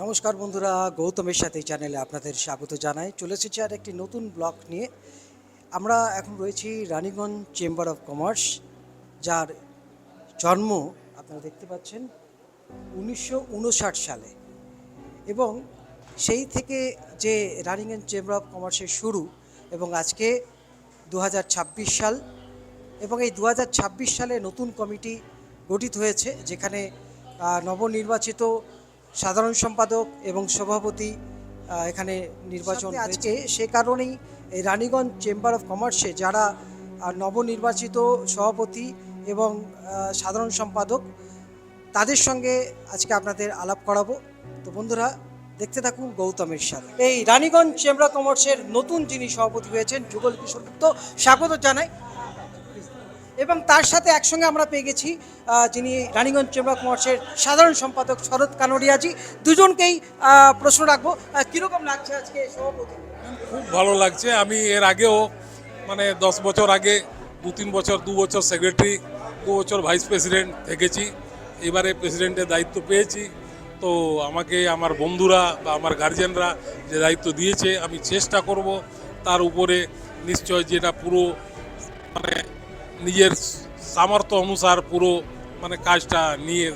নমস্কার বন্ধুরা, গৌতমের সাথে এই চ্যানেলে আপনাদের স্বাগত জানাই। চলে এসেছি আর একটি নতুন ব্লগ নিয়ে। আমরা এখন রয়েছি রানীগঞ্জ চেম্বার অফ কমার্স, যার জন্ম আপনারা দেখতে পাচ্ছেন 1959 সালে, এবং সেই থেকে যে রানীগঞ্জ চেম্বার অফ কমার্সের শুরু, এবং আজকে 2026 সাল, এবং এই 2026 সালে নতুন কমিটি গঠিত হয়েছে, যেখানে নবনির্বাচিত সাধারণ সম্পাদক এবং সভাপতি এখানে নির্বাচন আজকে। সে কারণেই এই রানীগঞ্জ চেম্বার অফ কমার্সে যারা নবনির্বাচিত সভাপতি এবং সাধারণ সম্পাদক, তাদের সঙ্গে আজকে আপনাদের আলাপ করাবো। তো বন্ধুরা, দেখতে থাকুন গৌতমের সাথে। এই রানীগঞ্জ চেম্বার অফ কমার্সের নতুন যিনি সভাপতি হয়েছেন, যুগল কিশোর গুপ্ত, স্বাগত জানাই। এবং তার সাথে একসঙ্গে আমরা পেয়ে গেছি যিনি রানীগঞ্জ চেম্বার অফ কমার্সের সাধারণ সম্পাদক শরৎ কানোরিয়াজি। দুজনকেই প্রশ্ন রাখবো, কীরকম লাগছে আজকে সভাপতি? খুব ভালো লাগছে। আমি এর আগেও 10 বছর আগে 2 বছর সেক্রেটারি, 2 বছর ভাইস প্রেসিডেন্ট থেকেছি। এবারে প্রেসিডেন্টের দায়িত্ব পেয়েছি। তো আমাকে আমার বন্ধুরা বা আমার গার্জিয়ানরা যে দায়িত্ব দিয়েছে, আমি চেষ্টা করব তার উপরে নিশ্চয় যেটা পুরো নিজের সামর্থ্য অনুসার পুরো কাজটা নিয়ে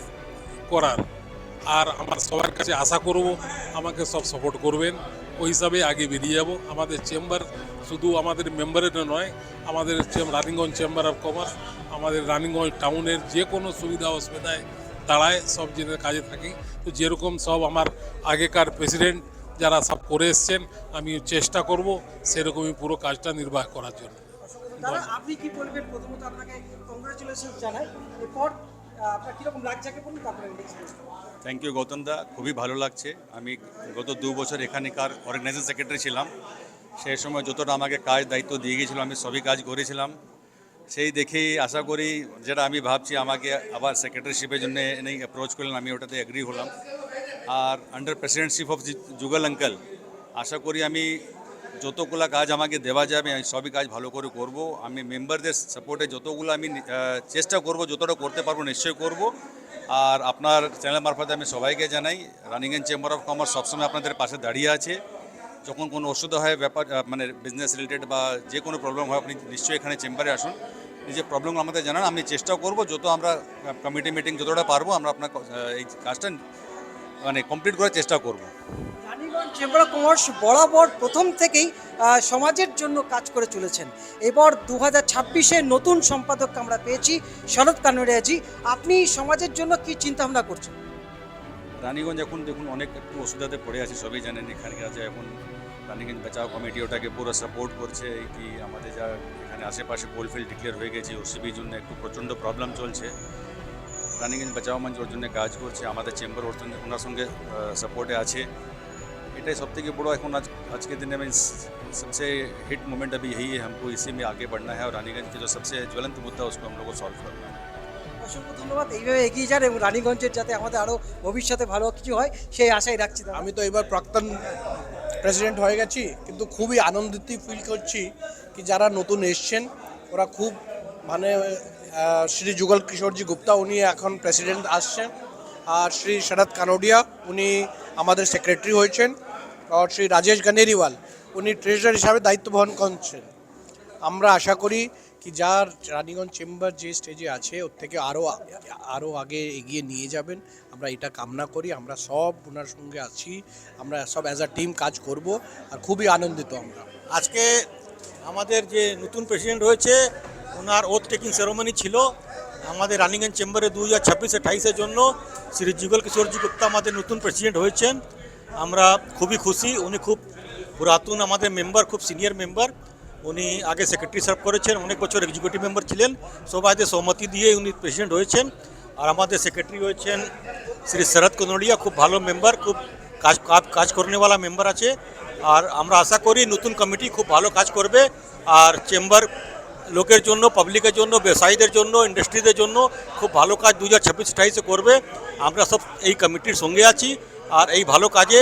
করার। আর আমার সবার কাছে আশা করব আমাকে সব সাপোর্ট করবেন, ওই হিসাবে আগে বেরিয়ে যাব। আমাদের চেম্বার শুধু আমাদের মেম্বারের নয়, আমাদের রানীগঞ্জ চেম্বার অফ কমার্স আমাদের রানীগঞ্জ টাউনের যে কোনো সুবিধা অসুবিধায় দাঁড়ায়, সব জিনিস কাজে থাকি। তো যেরকম সব আমার আগেকার প্রেসিডেন্ট যারা সব করে এসছেন, আমি চেষ্টা করব সেরকমই পুরো কাজটা নির্বাহ করার জন্য। দাদা, আপনি কি বলবেন? প্রথমত আপনাকে কংগ্রাচুলেশন জানাই। এরপর আপনার কীরকম লাগছে বলুন, তারপরে থ্যাংক ইউ গৌতম দা, খুবই ভালো লাগছে। আমি গত 2 বছর এখানকার অর্গানাইজিং সেক্রেটারি ছিলাম। সেই সময় যতটা আমাকে কাজ দায়িত্ব দিয়ে গিয়েছিল আমি সবই কাজ করেছিলাম। সেই দেখেই আশা করি যেটা আমি ভাবছি আমাকে আবার সেক্রেটারিশিপের জন্য এনেই অ্যাপ্রোচ করলেন, আমি ওটাতে এগ্রি হলাম। আর আন্ডার প্রেসিডেন্টশিপ অফ যুগল আঙ্কেল আশা করি আমি যতগুলো কাজ আমাকে দেওয়া যাবে আমি সবই কাজ ভালো করে করব। আমি মেম্বারদের সাপোর্টে যতগুলো আমি চেষ্টা করব, যতটা করতে পারবো নিশ্চয়ই করব। আর আপনার চ্যানেল মারফতে আমি সবাইকে জানাই, রানীগঞ্জ চেম্বার অফ কমার্স সবসময় আপনাদের পাশে দাঁড়িয়ে আছে। যখন কোনো অসুবিধা হয়, ব্যাপার বিজনেস রিলেটেড বা যে কোনো প্রবলেম হয়, আপনি নিশ্চয়ই এখানে চেম্বারে আসুন, নিজের প্রবলেমগুলো আমাদের জানান। আমি চেষ্টা করব যত আমরা কমিটি মিটিং যতটা পারবো আমরা আপনার এই কাজটা কমপ্লিট করার চেষ্টা করব। রানীগঞ্জ চেম্বার অফ কমার্স বরাবর প্রথম থেকেই সমাজের জন্য কাজ করে চলেছেন। এবার 2026-এ নতুন সম্পাদক আমরা পেয়েছি শরৎ কানোরিয়াজি। আপনি সমাজের জন্য কি চিন্তা ভাবনা করছেন? রানীগঞ্জ এখন দেখুন অনেক একটু অসুবিধাতে পড়ে আছে, সবই জানেন। এখানে আছে এখন রানীগঞ্জ বাঁচাও কমিটি ওটাকে পুরো সাপোর্ট করছে। কি আমাদের যা এখানে আশেপাশে কোলফিল্ড ডিক্লেয়ার হয়ে গেছে, ওসিবির জন্য একটু প্রচণ্ড প্রবলেম চলছে। রানীগঞ্জ বাঁচাও মঞ্চ ওর জন্য কাজ করছে, আমাদের চেম্বার ওনার সঙ্গে সাপোর্টে আছে। এটাই সব থেকে বড়ো এখন आज के दिन में सबसे हिट मोमेंट अभी यही है, हमको इसी में आगे बढ़ना है और रानीगंज के जो सबसे ज्वलंत मुद्दा है उसको हम लोग को सॉल्व करना है। অসংখ্য ধন্যবাদ। এইভাবে এগিয়ে যান এবং রানীগঞ্জের যাতে আমাদের আরও ভবিষ্যতে ভালো কিছু হয় সেই আশাই রাখছি। আমি তো এবার প্রাক্তন প্রেসিডেন্ট হয়ে গেছি, কিন্তু খুবই আনন্দিত ফিল করছি কি যারা নতুন এসছেন ওরা খুব শ্রী যুগল কিশোরজি গুপ্তা উনি এখন প্রেসিডেন্ট আসছেন, আর শ্রী শরৎ কানোডিয়া উনি আমাদের সেক্রেটারি হয়েছেন, আর শ্রী রাজেশ গানেরিওয়াল উনি ট্রেজারার হিসাবে দায়িত্ব বহন করছেন। আমরা আশা করি কি যার রানীগঞ্জ চেম্বার যে স্টেজে আছে ওর থেকে আরও আগে এগিয়ে নিয়ে যাবেন, আমরা এটা কামনা করি। আমরা সব ওনার সঙ্গে আছি, আমরা সব অ্যাজ আ টিম কাজ করব, আর খুবই আনন্দিত আমরা। আজকে আমাদের যে নতুন প্রেসিডেন্ট হয়েছে ওনার ওথ টেকিং সেরেমনি ছিল আমাদের রানীগঞ্জ চেম্বারে 2026-28-এর জন্য। শ্রী যুগল কিশোরজি গুপ্তা আমাদের নতুন প্রেসিডেন্ট হয়েছেন, আমরা খুবই খুশি। উনি খুব পুরাতন আমাদের মেম্বার, খুব সিনিয়র মেম্বার। উনি আগে সেক্রেটারি সার্ভ করেছেন, অনেক বছর এক্সিকিউটিভ মেম্বার ছিলেন। সবাইদের সহমতি দিয়ে উনি প্রেসিডেন্ট হয়েছেন। আর আমাদের সেক্রেটারি হয়েছেন শ্রী শরৎ কানোরিয়া, খুব ভালো মেম্বার, খুব কাজ করনেওয়ালা মেম্বার আছে। আর আমরা আশা করি নতুন কমিটি খুব ভালো কাজ করবে, আর চেম্বার লোকের জন্য, পাবলিকের জন্য, ব্যবসায়ীদের জন্য, ইন্ডাস্ট্রিদের জন্য খুব ভালো কাজ 2026-28-এ করবে। আমরা সব এই কমিটির সঙ্গে আছি, আর এই ভালো কাজে।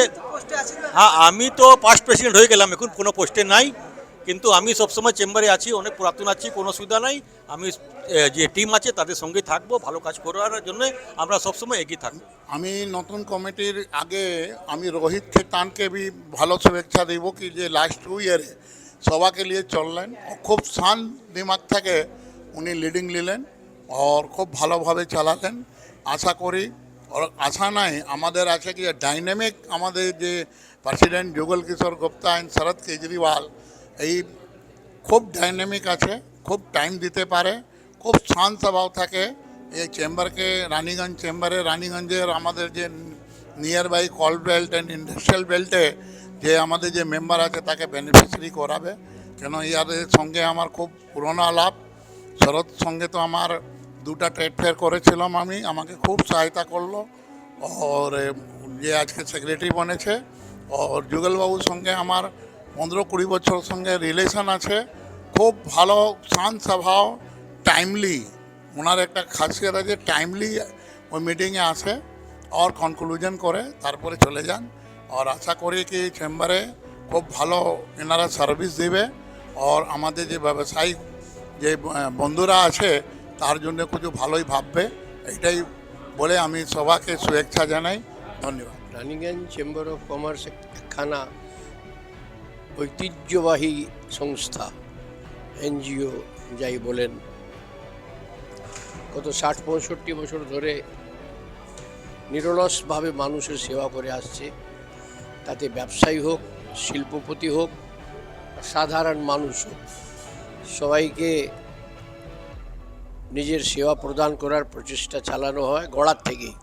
হ্যাঁ, আমি তো পাস্ট প্রেসিডেন্ট হয়ে গেলাম, এখন কোনো পোস্টে নাই, কিন্তু আমি সবসময় চেম্বারে আছি, অনেক পুরাতন আছি, কোনো অসুবিধা নাই। আমি যে টিম আছে তাদের সঙ্গেই থাকবো, ভালো কাজ করার জন্য আমরা সবসময় এগিয়ে থাকবো। আমি নতুন কমিটির আগে আমি रोहित खेतान के भी ভালো শুভেচ্ছা দেব কি যে লাস্ট 2 ইয়ারে সবাকে নিয়ে চললেন, খুব শান্ত দিমাগ থেকে উনি লিডিং নিলেন আর খুব ভালোভাবে চালালেন। আশা করি আর আশা নাই আমাদের আছে কি ডাইনামিক আমাদের যে প্রেসিডেন্ট যুগল কিশোর গুপ্তা এন্ড শরৎ কেজরিওয়াল এই খুব ডাইনামিক আছে, খুব টাইম দিতে পারে, খুব শান্ত স্বভাব থাকে। এই চেম্বারকে রানীগঞ্জ চেম্বারে রানীগঞ্জের আমাদের যে near by coal belt and industrial বেল্টে যে আমাদের যে মেম্বার আছে তাকে বেনিফিশিয়ারি করাবে। কেন ইয়াদের সঙ্গে আমার খুব পুরোনো আলাপ, শরৎ সঙ্গে তো আমার 2টা ট্রেড ফেয়ার করেছিলাম আমি, আমাকে খুব সহায়তা করলো। और যে আজকে সেক্রেটারি বনেছে और যুগলবাবুর সঙ্গে আমার 15-20 বছর সঙ্গে রিলেশন আছে। খুব ভালো শান্ত স্বভাব, টাইমলি, ওনার একটা খাসিয়ত আছে টাইমলি ওই মিটিংয়ে আসে আর কনক্লুশন করে তারপরে চলে যান। আর আশা করি কি চেম্বারে খুব ভালো এনারা সার্ভিস দেবে আর আমাদের যে ব্যবসায়িক যে বন্ধুরা আছে তার জন্য কিছু ভালোই ভাববে, এটাই বলে আমি সবাইকে শুভেচ্ছা জানাই। ধন্যবাদ। রানীগঞ্জ চেম্বার অফ কমার্স একখানা ঐতিহ্যবাহী সংস্থা, এনজিও যাই বলেন, গত 60-65 বছর ধরে নিরলসভাবে মানুষের সেবা করে আসছে। তাতে ব্যবসায়ী হোক, শিল্পপতি হোক, সাধারণ মানুষ হোক, সবাইকে নিজের সেবা প্রদান করার প্রচেষ্টা চালানো হয় গোড়ার থেকেই।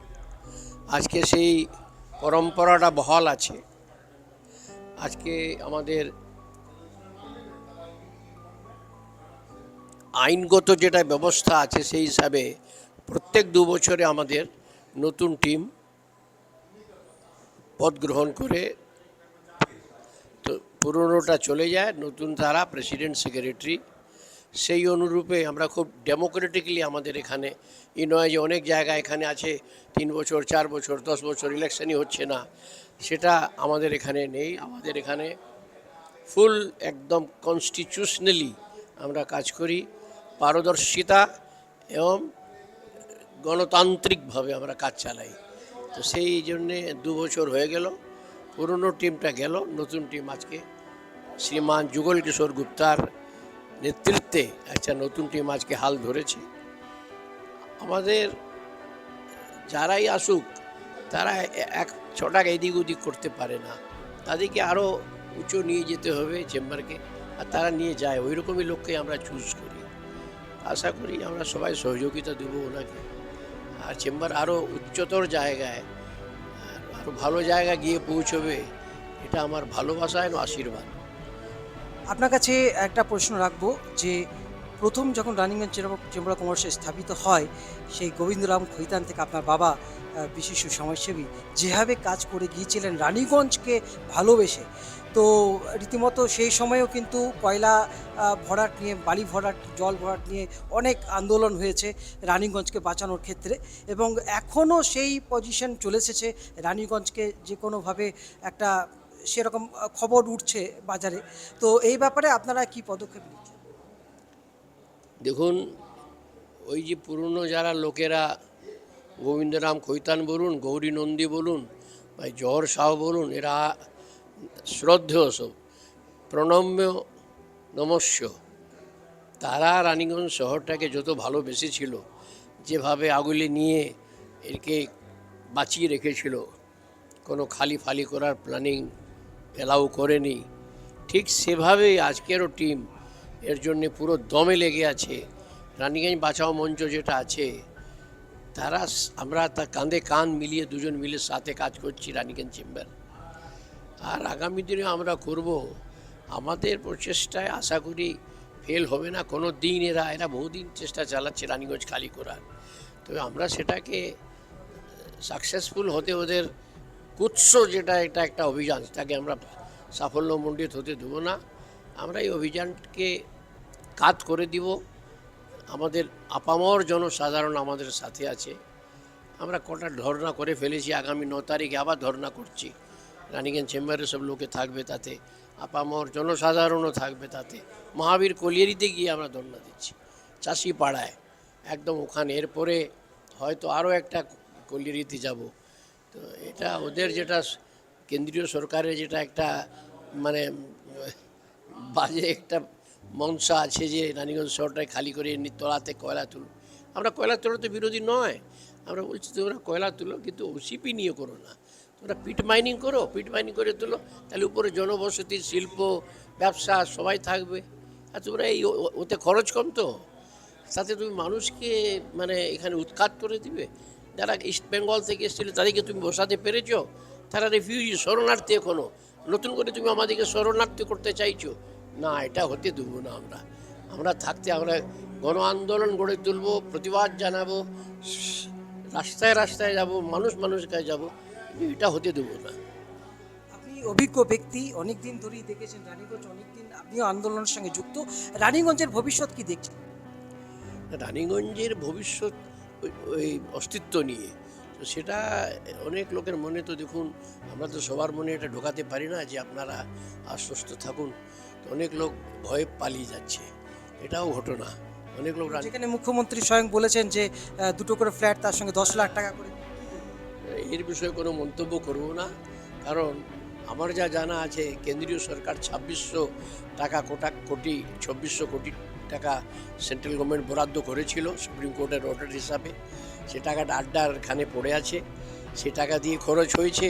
আজকে সেই পরম্পরাটা বহাল আছে। আজকে আমাদের আইনগত যেটা ব্যবস্থা আছে সেই হিসাবে প্রত্যেক 2 বছরে আমাদের নতুন টিম পদ গ্রহণ করে, তো পুরনোটা চলে যায়, নতুন তারা প্রেসিডেন্ট সেক্রেটারি। সেই অনুরূপে আমরা খুব ডেমোক্রেটিকলি আমাদের এখানে নয় যে অনেক জায়গায় এখানে আছে 3 বছর 4 বছর 10 বছর ইলেকশনই হচ্ছে না, সেটা আমাদের এখানে নেই। আমাদের এখানে ফুল একদম কনস্টিটিউশনালি আমরা কাজ করি, পারদর্শিতা এবং গণতান্ত্রিকভাবে আমরা কাজ চালাই। তো সেই জন্যে 2 বছর হয়ে গেল, পুরনো টিমটা গেল, নতুন টিম আজকে শ্রীমান যুগল কিশোর গুপ্তার নেতৃত্বে একটা নতুন টিম আজকে হাল ধরেছে। আমাদের যারাই আসুক তারা এক ছটাক এদিক ওদিক করতে পারে না, তাদেরকে আরও উঁচু নিয়ে যেতে হবে চেম্বারকে, আর তারা নিয়ে যায়। ওই রকমই লোককে আমরা চুজ করি। আশা করি আমরা সবাই সহযোগিতা দেবো ওনাকে, আর চেম্বার আরও উচ্চতর জায়গায় আরও ভালো জায়গায় গিয়ে পৌঁছবে, এটা আমার ভালোবাসা এবং আশীর্বাদ। আপনার কাছে একটা প্রশ্ন রাখবো যে প্রথম যখন রানীগঞ্জ চেম্বার অফ কমার্স স্থাপিত হয়, সেই গোবিন্দরাম খৈতান থেকে আপনার বাবা বিশিষ্ট সমাজসেবী যেভাবে কাজ করে গিয়েছিলেন রানীগঞ্জকে ভালোবেসে, তো রীতিমতো সেই সময়েও কিন্তু কয়লা ভরাট নিয়ে, বালি ভরাট, জল ভরাট নিয়ে অনেক আন্দোলন হয়েছে রানীগঞ্জকে বাঁচানোর ক্ষেত্রে, এবং এখনও সেই পজিশন চলে এসেছে রানীগঞ্জকে যে কোনোভাবে একটা সেরকম খবর উঠছে বাজারে। তো এই ব্যাপারে আপনারা কি পদক্ষেপ নিচ্ছেন? দেখুন, ওই যে পুরনো যারা লোকেরা, গোবিন্দরাম খৈতান বলুন, গৌরী নন্দী বলুন, বা জহর শাহ বলুন, এরা শ্রদ্ধেয় সব, প্রণম্য নমস্য। তারা রানীগঞ্জ শহরটাকে যত ভালোবেসেছিল, যেভাবে আগলে নিয়ে একে বাঁচিয়ে রেখেছিল, কোনো খালি ফালি করার প্ল্যানিং এলাও করেনি, ঠিক সেভাবেই আজকেরও টিম এর জন্যে পুরো দমে লেগে আছে। রানীগঞ্জ বাঁচাও মঞ্চ যেটা আছে, তারা আমরা তার কাঁধে কাঁধ মিলিয়ে দুজন মিলে সাথে কাজ করছি রানীগঞ্জ চেম্বার। আর আগামী দিনে আমরা করব, আমাদের প্রচেষ্টায় আশা করি ফেল হবে না কোনো দিন। এরা বহুদিন চেষ্টা চালাচ্ছে রানীগঞ্জ খালি করার, তবে আমরা সেটাকে সাকসেসফুল হতে ওদের কুৎস যেটা, এটা একটা অভিযান, তাকে আমরা সাফল্যমণ্ডিত হতে দেবো না। আমরা এই অভিযানকে কাজ করে দিব। আমাদের আপামর জনসাধারণ আমাদের সাথে আছে। আমরা কটা ধর্না করে ফেলেছি, আগামী 9 তারিখে আবার ধর্না করছি। রানিগঞ্জ চেম্বারে সব লোকে থাকবে তাতে, আপামর জনসাধারণও থাকবে তাতে। মহাবীর কলিয়ারিতে গিয়ে আমরা ধর্ণা দিচ্ছি, চাষি পাড়ায় একদম ওখানে। এরপরে হয়তো আরও একটা কলিয়ারিতে যাব। তো এটা ওদের যেটা কেন্দ্রীয় সরকারের যেটা একটা মানে বাজে একটা মনসা আছে যে রানীগঞ্জ শহরটাকে খালি করে তলাতে কয়লা তুলো। আমরা কয়লা তোলাতে বিরোধী নয়, আমরা বলছি তোমরা কয়লা তুলো কিন্তু ওসিপি নিয়ে করো না, তোমরা পিট মাইনিং করো, পিট মাইনিং করে তুলো, তাহলে উপরে জনবসতি, শিল্প, ব্যবসা সবাই থাকবে। আর তোমরা এই ওতে খরচ কম তো, সাথে তুমি মানুষকে মানে এখানে উৎখাত করে দিবে। যারা ইস্ট বেঙ্গল থেকে এসেছিল তাদেরকে তুমি বসাতে পেরেছো, তারা রিফিউজি, শরণার্থী। এখনও নতুন করে তুমি আমাদেরকে শরণার্থী করতে চাইছো না, এটা হতে দেবো না। আমরা থাকতে আমরা গণ আন্দোলন গড়ে তুলবো, প্রতিবাদ জানাবো, রাস্তায় রাস্তায় যাব, মানুষের কাছে যাবো, এটা হতে দেবো না। আপনি অভিজ্ঞ ব্যক্তি, অনেক দিন ধরেই দেখেছেন রানীগঞ্জ, অনেক দিন আপনিও আন্দোলনের সঙ্গে যুক্ত। রানীগঞ্জের ভবিষ্যৎ কি দেখছেন? রানীগঞ্জের ভবিষ্যৎ ওই অস্তিত্ব নিয়ে, তো সেটা অনেক লোকের মনে, তো দেখুন আমরা তো সবার মনে এটা ঢোকাতে পারি না যে আপনারা আশ্বস্ত থাকুন। তো অনেক লোক ভয়ে পালিয়ে যাচ্ছে, এটাও ঘটনা। অনেক লোক যেখানে মুখ্যমন্ত্রী স্বয়ং বলেছেন যে দুটো করে ফ্ল্যাট, তার সঙ্গে 10 লাখ টাকা করে। এর বিষয়ে কোনো মন্তব্য করব না, কারণ আমার যা জানা আছে কেন্দ্রীয় সরকার 2600 টাকা কোটি 2600 কোটি টাকা সেন্ট্রাল গভর্নমেন্ট বরাদ্দ করেছিল সুপ্রিম কোর্টের অর্ডার হিসাবে। সে টাকাটা আড্ডার খানে পড়ে আছে, সে টাকা দিয়ে খরচ হয়েছে।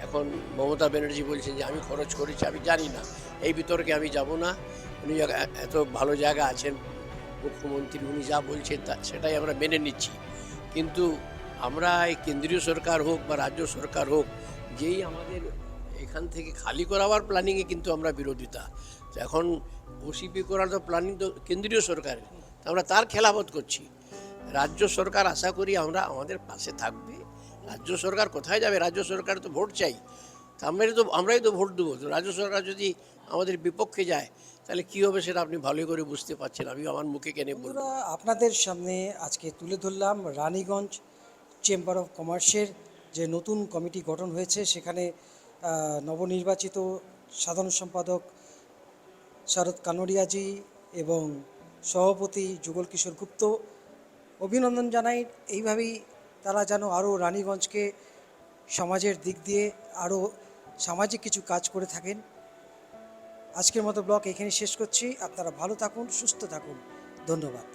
এখন মমতা ব্যানার্জি বলছেন যে আমি খরচ করেছি, আমি জানি না, এই বিতর্কে আমি যাব না। উনি এত ভালো জায়গা আছেন মুখ্যমন্ত্রী, উনি যা বলছেন সেটাই আমরা মেনে নিচ্ছি। কিন্তু আমরা এই কেন্দ্রীয় সরকার হোক বা রাজ্য সরকার হোক, যেই আমাদের এখান থেকে খালি করাবার প্ল্যানিংয়ে কিন্তু আমরা বিরোধিতা। তো এখন ওসিপি করার তো প্ল্যানিং তো কেন্দ্রীয় সরকারের, আমরা তার খেলাফত করছি। রাজ্য সরকার আশা করি আমাদের পাশে থাকবে। রাজ্য সরকার কোথায় যাবে? রাজ্য সরকার তো ভোট চাই, তা আমরাই তো ভোট দেবো। তো রাজ্য সরকার যদি আমাদের বিপক্ষে যায় তাহলে কী হবে সেটা আপনি ভালো করে বুঝতে পারছেন, আমি আমার মুখে কেনে বলবো। বন্ধুরা, আপনাদের সামনে আজকে তুলে ধরলাম রানীগঞ্জ চেম্বার অফ কমার্সের যে নতুন কমিটি গঠন হয়েছে, সেখানে নবনির্বাচিত সাধারণ সম্পাদক শরৎ কানোরিয়াজি এবং সভাপতি যুগল কিশোর গুপ্ত, অভিনন্দন জানাই। এইভাবেই তারা যেন আরও রানীগঞ্জকে সমাজের দিক দিয়ে আরও সামাজিক কিছু কাজ করে থাকেন। আজকের মতো ব্লগ এখানে শেষ করছি। আপনারা ভালো থাকুন, সুস্থ থাকুন, ধন্যবাদ।